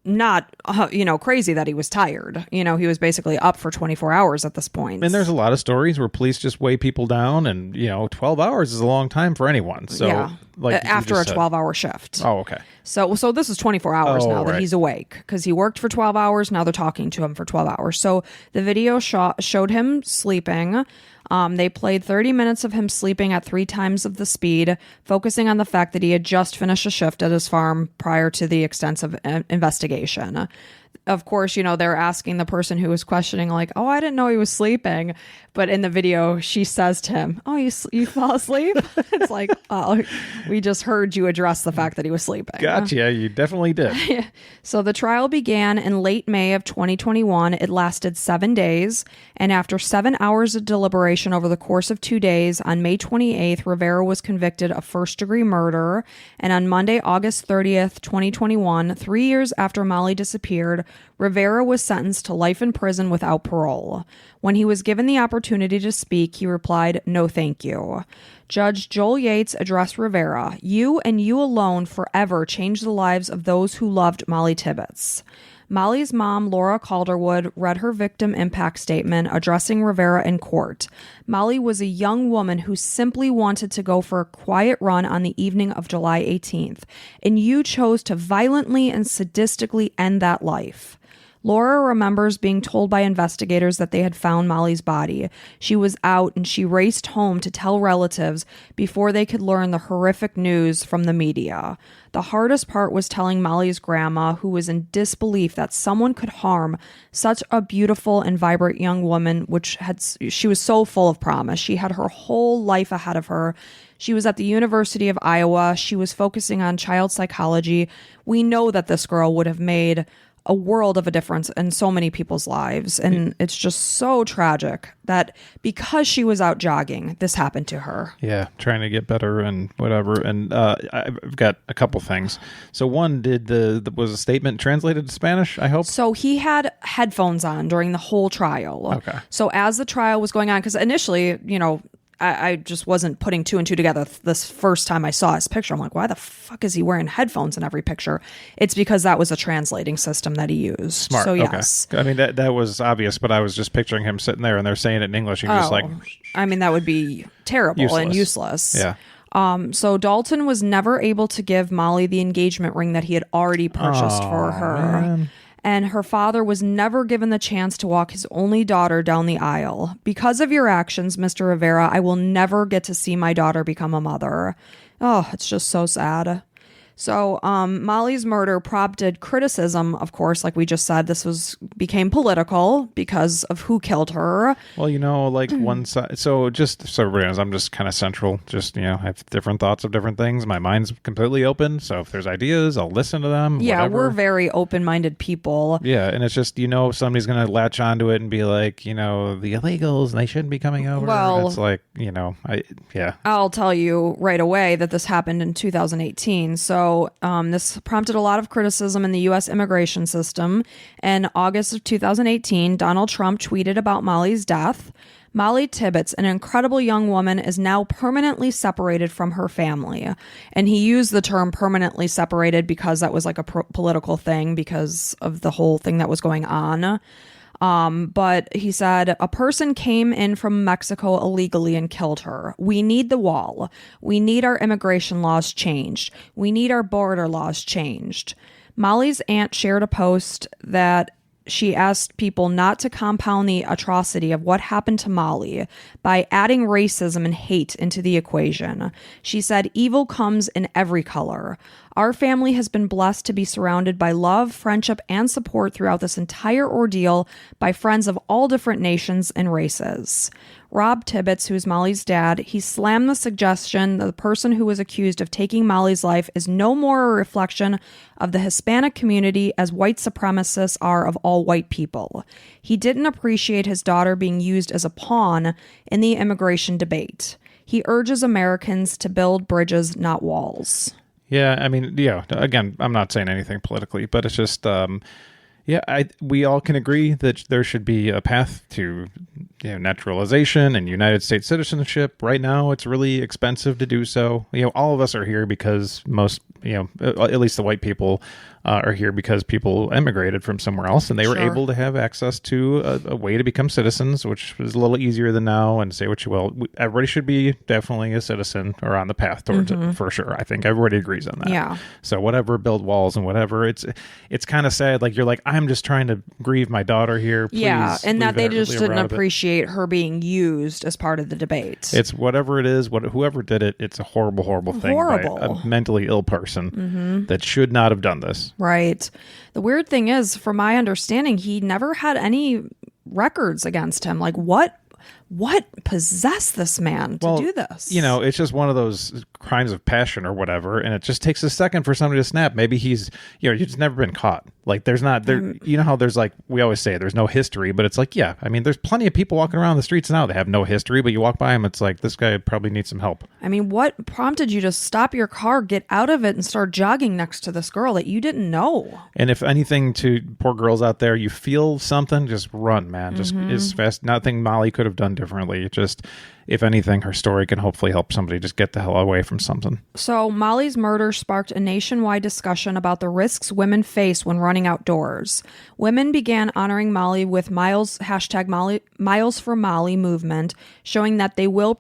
not, crazy that he was tired. He was basically up for 24 hours at this point. And there's a lot of stories where police just weigh people down, and 12 hours is a long time for anyone. So, after a 12-hour shift. Oh, okay. So this is 24 hours now that he's awake, because he worked for 12 hours. Now they're talking to him for 12 hours. So the video showed him sleeping. They played 30 minutes of him sleeping at 3 times of the speed, focusing on the fact that he had just finished a shift at his farm prior to the extensive investigation. Of course, they're asking the person who was questioning, like, oh, I didn't know he was sleeping. But in the video, she says to him, oh, you fell asleep? It's like, oh, we just heard you address the fact that he was sleeping. Gotcha. You definitely did. So the trial began in late May of 2021. It lasted 7 days. And after 7 hours of deliberation over the course of 2 days, on May 28th, Rivera was convicted of first-degree murder. And on Monday, August 30th, 2021, 3 years after Mollie disappeared, Rivera was sentenced to life in prison without parole. When he was given the opportunity to speak, he replied, "No, thank you." Judge Joel Yates addressed Rivera. "You and you alone forever changed the lives of those who loved Mollie Tibbets." Mollie's mom, Laura Calderwood, read her victim impact statement addressing Rivera in court. Mollie was a young woman who simply wanted to go for a quiet run on the evening of July 18th, and you chose to violently and sadistically end that life. Laura remembers being told by investigators that they had found Mollie's body. She was out and she raced home to tell relatives before they could learn the horrific news from the media. The hardest part was telling Mollie's grandma, who was in disbelief that someone could harm such a beautiful and vibrant young woman, she was so full of promise. She had her whole life ahead of her. She was at the University of Iowa. She was focusing on child psychology. We know that this girl would have made a world of a difference in so many people's lives. And it's just so tragic that because she was out jogging, this happened to her. Yeah, trying to get better and whatever. And I've got a couple things. So one, was a statement translated to Spanish, I hope? So he had headphones on during the whole trial. Okay. So as the trial was going on, because initially, I just wasn't putting two and two together this first time I saw his picture. I'm like, why the fuck is he wearing headphones in every picture? It's because that was a translating system that he used. Smart. So yes. Okay. I mean, that was obvious, but I was just picturing him sitting there and they're saying it in English. And just like, I mean, that would be terrible and useless. Yeah. So Dalton was never able to give Mollie the engagement ring that he had already purchased for her. Man. And her father was never given the chance to walk his only daughter down the aisle. "Because of your actions, Mr. Rivera, I will never get to see my daughter become a mother." Oh, it's just so sad. So Mollie's murder prompted criticism, of course, like we just said. This became political because of who killed her. Well, one side. So just so everybody knows, I'm just kind of central. Just, I have different thoughts of different things. My mind's completely open. So if there's ideas, I'll listen to them. Yeah, whatever. we're very open-minded people. Yeah, and it's just, somebody's going to latch onto it and be like, the illegals, and they shouldn't be coming over. Well, it's like, I'll tell you right away that this happened in 2018. So this prompted a lot of criticism in the U.S. immigration system. In August of 2018, Donald Trump tweeted about Mollie's death. "Mollie Tibbets, an incredible young woman, is now permanently separated from her family." And he used the term permanently separated because that was like a political thing because of the whole thing that was going on. But he said, "A person came in from Mexico illegally and killed her. We need the wall. We need our immigration laws changed. We need our border laws changed." Mollie's aunt shared a post that she asked people not to compound the atrocity of what happened to Mollie by adding racism and hate into the equation. She said, "Evil comes in every color. Our family has been blessed to be surrounded by love, friendship, and support throughout this entire ordeal by friends of all different nations and races." Rob Tibbets, who's Mollie's dad, he slammed the suggestion that the person who was accused of taking Mollie's life is no more a reflection of the Hispanic community as white supremacists are of all white people. He didn't appreciate his daughter being used as a pawn in the immigration debate. He urges Americans to build bridges, not walls. Yeah, I mean, again, I'm not saying anything politically, but it's just, we all can agree that there should be a path to naturalization and United States citizenship. Right now, it's really expensive to do so. All of us are here because most, at least the white people are here because people emigrated from somewhere else, and they were able to have access to a way to become citizens, which was a little easier than now. And say what you will, everybody should be definitely a citizen or on the path towards it, for sure. I think everybody agrees on that. Yeah. So whatever, build walls and whatever. It's kind of sad. Like, you're like, I'm just trying to grieve my daughter here. Please, yeah, and that they just didn't appreciate her being used as part of the debate. It's whatever it is, whoever did it, it's a horrible, horrible thing by a mentally ill person that should not have done this. Right. The weird thing is, from my understanding, he never had any records against him. Like, what possessed this man to do this? It's just one of those crimes of passion or whatever, and it just takes a second for somebody to snap. Maybe he's never been caught. Like, there's not there. You know how there's, like, we always say there's no history, but it's like, yeah, I mean, there's plenty of people walking around the streets now that have no history, but you walk by them, it's like, this guy probably needs some help. I mean, what prompted you to stop your car, get out of it, and start jogging next to this girl that you didn't know? And if anything, to poor girls out there, you feel something, just run, man. Just as fast. Nothing Mollie could have done differently. Just, if anything, her story can hopefully help somebody just get the hell away from something. So Mollie's murder sparked a nationwide discussion about the risks women face when running outdoors. Women began honoring Mollie with Miles for Mollie movement, showing that they will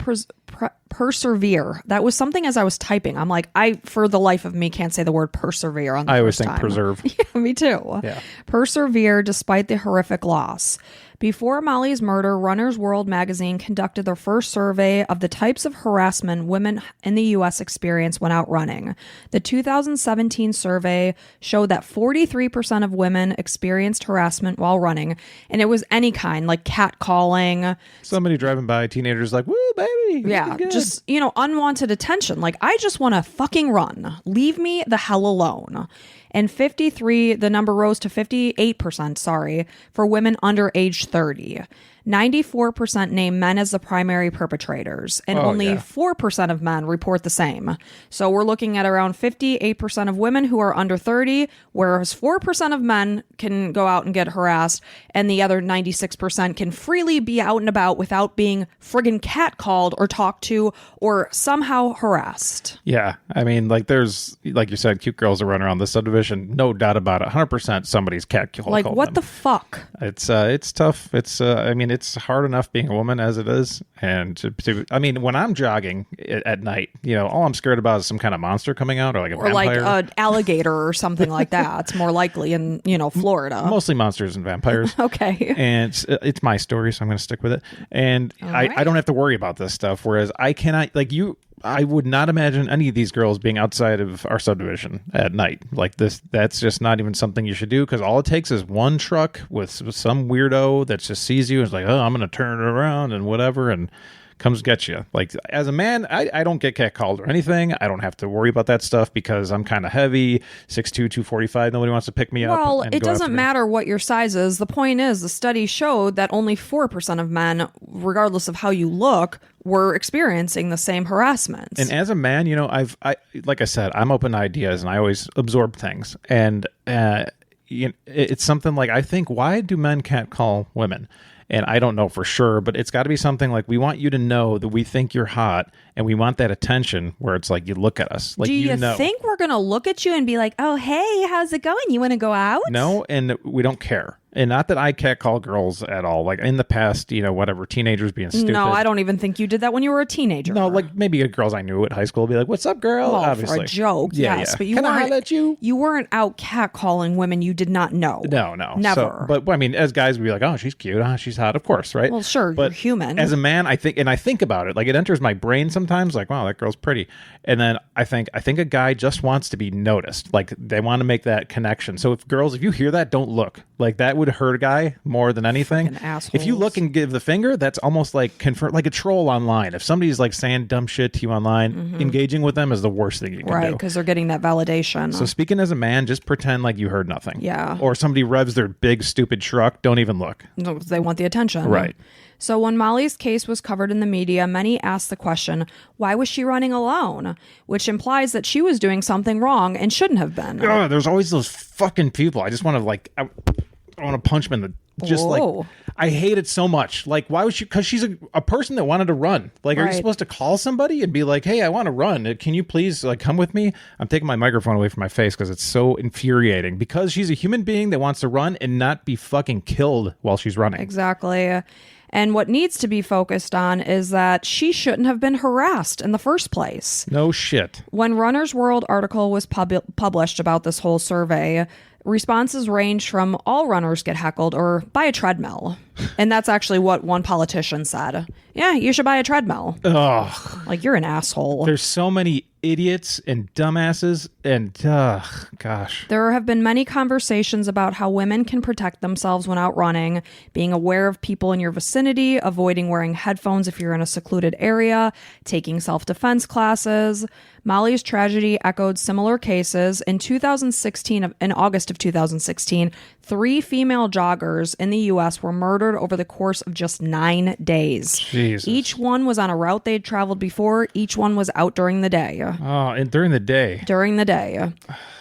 persevere. That was something as I was typing. I'm like, I, for the life of me, can't say the word persevere on the I always first think time. preserve. Yeah, me too. Yeah. Persevere despite the horrific loss. Before Mollie's murder, Runner's World magazine conducted their first survey of the types of harassment women in the U.S. experience when out running. The 2017 survey showed that 43% of women experienced harassment while running, and it was any kind, like catcalling. Somebody driving by, teenagers like, woo, baby. Yeah, just, unwanted attention. Like, I just want to fucking run. Leave me the hell alone. And the number rose to 58%, for women under age 30. 94% name men as the primary perpetrators, and only 4% of men report the same. So we're looking at around 58% of women who are under 30, whereas 4% of men can go out and get harassed, and the other 96% can freely be out and about without being friggin' catcalled or talked to or somehow harassed. Yeah, I mean, like, there's, like you said, cute girls that run around this subdivision, no doubt about it. 100% somebody's catcalled. Like, what the fuck? It's tough. It's hard enough being a woman as it is. And I mean, when I'm jogging at night, all I'm scared about is some kind of monster coming out, or like a vampire. Like an alligator or something like that. It's more likely in, Florida. Mostly monsters and vampires. Okay. And it's my story, so I'm going to stick with it. And I don't have to worry about this stuff. Whereas I cannot, I would not imagine any of these girls being outside of our subdivision at night like this. That's just not even something you should do, because all it takes is one truck with some weirdo that just sees you and is like, oh, I'm going to turn it around and whatever, and comes get you. Like, as a man, I don't get catcalled or anything. I don't have to worry about that stuff because I'm kind of heavy, 6'2", 245. Nobody wants to pick me up. Well, it doesn't matter what your size is. The point is, the study showed that only 4% of men, regardless of how you look, were experiencing the same harassment. And as a man, like I said, I'm open to ideas and I always absorb things. And it's something like, I think, why do men catcall women? And I don't know for sure, but it's got to be something like, we want you to know that we think you're hot, and we want that attention where it's like, you look at us. Like, do you think we're going to look at you and be like, oh, hey, how's it going? You want to go out? No, and we don't care. And not that I catcall girls at all. Like, in the past, whatever, teenagers being stupid. No, I don't even think you did that when you were a teenager. No, like, maybe girls I knew at high school would be like, what's up, girl? Well, obviously. for a joke, yes. But Can I holler at you? You weren't out catcalling women you did not know. No. Never. But, I mean, as guys, we'd be like, oh, she's cute. Oh, she's hot. Of course, right? Well, sure, but you're human. As a man, I think about it. Like, it enters my brain sometimes, like, wow, that girl's pretty. And then I think a guy just wants to be noticed. Like, they want to make that connection. So if you hear that, don't look. Like, that would hurt a guy more than anything. If you look and give the finger, that's almost like like a troll online. If somebody's like saying dumb shit to you online, engaging with them is the worst thing you can do. Right, because they're getting that validation. So speaking as a man, just pretend like you heard nothing. Yeah. Or somebody revs their big stupid truck, don't even look. No, they want the attention. Right. So when Mollie's case was covered in the media, many asked the question, why was she running alone? Which implies that she was doing something wrong and shouldn't have been. There's always those fucking people. I just want to I want to punch them in Just Whoa. like, I hate it so much. Like, why would she? Because she's a person that wanted to run. Like, are you Right. supposed to call somebody and be like, hey, I want to run. Can you please like come with me? I'm taking my microphone away from my face because it's so infuriating. Because she's a human being that wants to run and not be fucking killed while she's running. Exactly. And what needs to be focused on is that she shouldn't have been harassed in the first place. No shit. When Runner's World article was published about this whole survey, responses ranged from all runners get heckled or buy a treadmill. And that's actually what one politician said. Yeah, you should buy a treadmill. Ugh. Like, you're an asshole. There's so many idiots and dumbasses and gosh. There have been many conversations about how women can protect themselves when out running, being aware of people in your vicinity, avoiding wearing headphones if you're in a secluded area, taking self-defense classes. Mollie's tragedy echoed similar cases. In August of 2016, 3 female joggers in the U.S. were murdered over the course of just 9 days. Jesus. Each one was on a route they'd traveled before. Each one was out during the day. Oh, and during the day. During the day.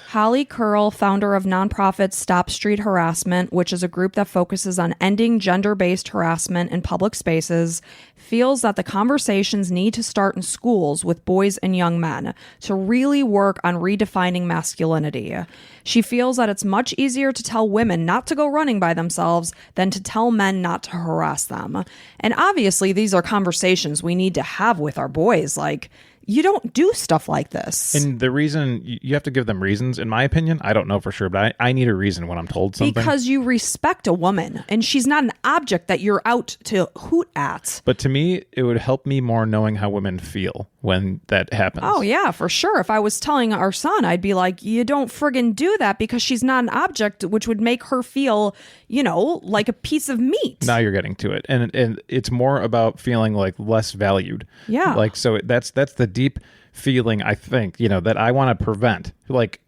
Holly Curl, founder of nonprofit Stop Street Harassment, which is a group that focuses on ending gender-based harassment in public spaces, feels that the conversations need to start in schools with boys and young men to really work on redefining masculinity. She feels that it's much easier to tell women not to go running by themselves than to tell men not to harass them. And obviously, these are conversations we need to have with our boys. Like, you don't do stuff like this. And the reason, you have to give them reasons, in my opinion. I don't know for sure, but I need a reason when I'm told something. Because you respect a woman, and she's not an object that you're out to hoot at. But to me, it would help me more knowing how women feel when that happens. Oh, yeah, for sure. If I was telling our son, I'd be like, you don't friggin' do that because she's not an object, which would make her feel, like a piece of meat. Now you're getting to it. And it's more about feeling like less valued. Yeah. Like, so that's the deep feeling, I think, that I want to prevent. Like,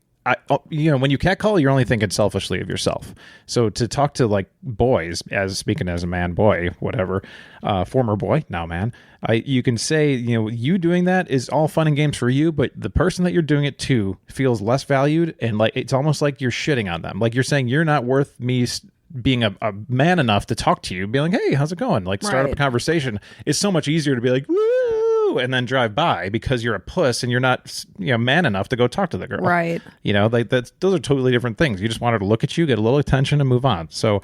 when you catcall, you're only thinking selfishly of yourself. So to talk to like boys, as speaking as a man, boy, whatever, former boy, now man, you can say, you doing that is all fun and games for you, but the person that you're doing it to feels less valued, and like it's almost like you're shitting on them. Like you're saying you're not worth me being a man enough to talk to you, be like, hey, how's it going? Like start up a conversation. It's so much easier to be like, woo, and then drive by because you're a puss and you're not, man enough to go talk to the girl. Right. Like those are totally different things. You just want her to look at you, get a little attention, and move on. So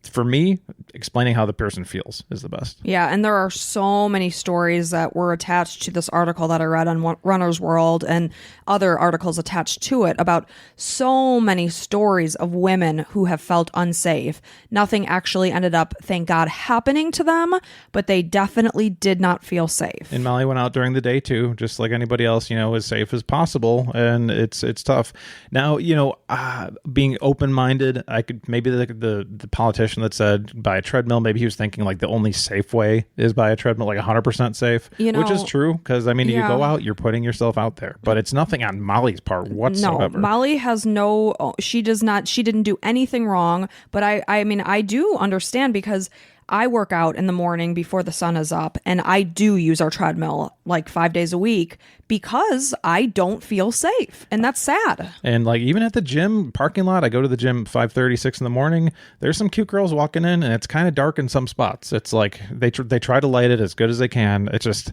for me, explaining how the person feels is the best. Yeah, and there are so many stories that were attached to this article that I read on Runner's World and other articles attached to it about so many stories of women who have felt unsafe. Nothing actually ended up, thank God, happening to them, but they definitely did not feel safe. And Mollie went out during the day too, just like anybody else, as safe as possible. And it's tough. Now, being open-minded, I could maybe the politician that said buy a treadmill, maybe he was thinking like the only safe way is buy a treadmill, like 100% safe, which is true, because you go out, you're putting yourself out there, but it's nothing on Mollie's part whatsoever. No, Mollie has she didn't do anything wrong, but I do understand because I work out in the morning before the sun is up, and I do use our treadmill like 5 days a week because I don't feel safe, and that's sad. And like even at the gym parking lot, I go to the gym 5:30, 6 in the morning. There's some cute girls walking in, and it's kind of dark in some spots. It's like they try to light it as good as they can. It's just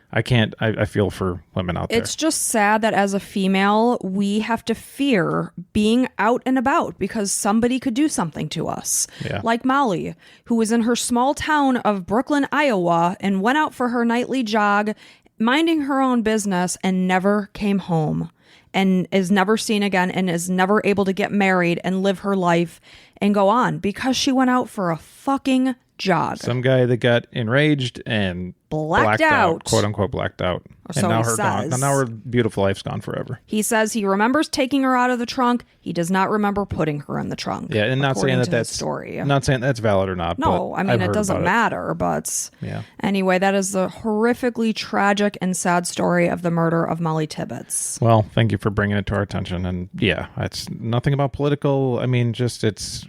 I can't. I feel for women out there. It's just sad that as a female, we have to fear being out and about because somebody could do something to us. Yeah. Like Mollie, who was in her small town of Brooklyn, Iowa, and went out for her nightly jog, minding her own business, and never came home, and is never seen again, and is never able to get married and live her life and go on because she went out for a fucking jog. Some guy that got enraged and blacked out, quote unquote blacked out. Or and so now he says. Now her beautiful life's gone forever. He says he remembers taking her out of the trunk. He does not remember putting her in the trunk. Yeah, and not saying that's story. I'm not saying that's valid or not. No, but I mean, it doesn't matter. But yeah. Anyway, that is the horrifically tragic and sad story of the murder of Mollie Tibbets. Well, thank you for bringing it to our attention. And yeah, it's nothing about political. I mean, just it's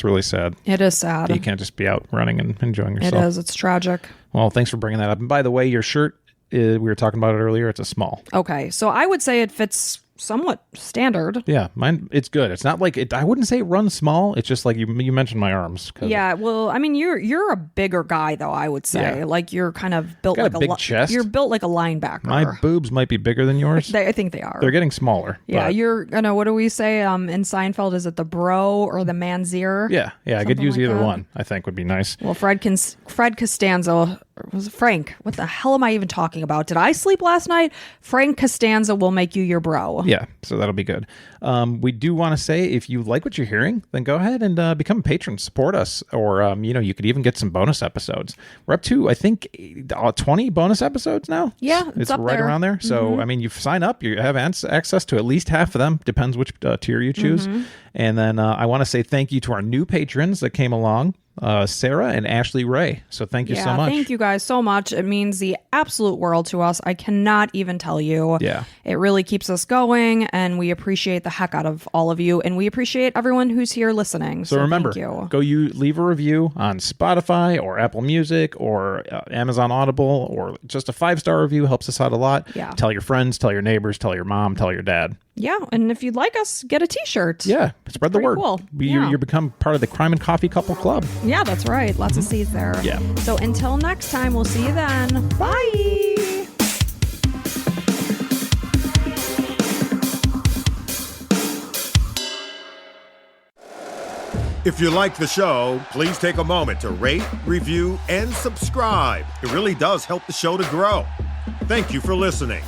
really sad. It is sad. You can't just be out running and enjoying yourself. It is. It's tragic. Well, thanks for bringing that up. And by the way, your shirt, we were talking about it earlier. It's a small. Okay, so I would say it fits somewhat standard. Yeah, mine, it's good. It's not like it, I wouldn't say it runs small. It's just like you mentioned my arms. Yeah, well, I mean, you're a bigger guy though, I would say. Yeah. Like you're kind of built Got like a big chest. You're built like a linebacker. My boobs might be bigger than yours. I think they are. They're getting smaller. Yeah, but you're, what do we say in Seinfeld? Is it the bro or the man's-ear? Yeah, I could Something use like either that. one. I think would be nice. Well, Fred Costanza, was it Frank? What the hell am I even talking about? Did I sleep last night? Frank Costanza will make you your bro. Yeah, so that'll be good. We do want to say, if you like what you're hearing, then go ahead and become a patron, support us, or you could even get some bonus episodes. We're up to, I think, 20 bonus episodes now. Yeah, it's up right there. around there. So I mean, you sign up, you have access to at least half of them. Depends which tier you choose. And then I want to say thank you to our new patrons that came along. Sarah and Ashley Ray. So thank you so much. Thank you guys so much. It means the absolute world to us. I cannot even tell you. Yeah. It really keeps us going, and we appreciate the heck out of all of you, and we appreciate everyone who's here listening. So remember, thank you. you leave a review on Spotify or Apple Music or Amazon Audible, or just a 5-star review helps us out a lot. Yeah. Tell your friends, tell your neighbors, tell your mom, tell your dad. Yeah, and if you'd like us, get a t-shirt. Yeah, spread the Pretty word. cool. You become part of the Crime and Coffee Couple Club. Yeah, that's right. Lots of C's there. Yeah. So until next time, we'll see you then. Bye. If you like the show, please take a moment to rate, review, and subscribe. It really does help the show to grow. Thank you for listening.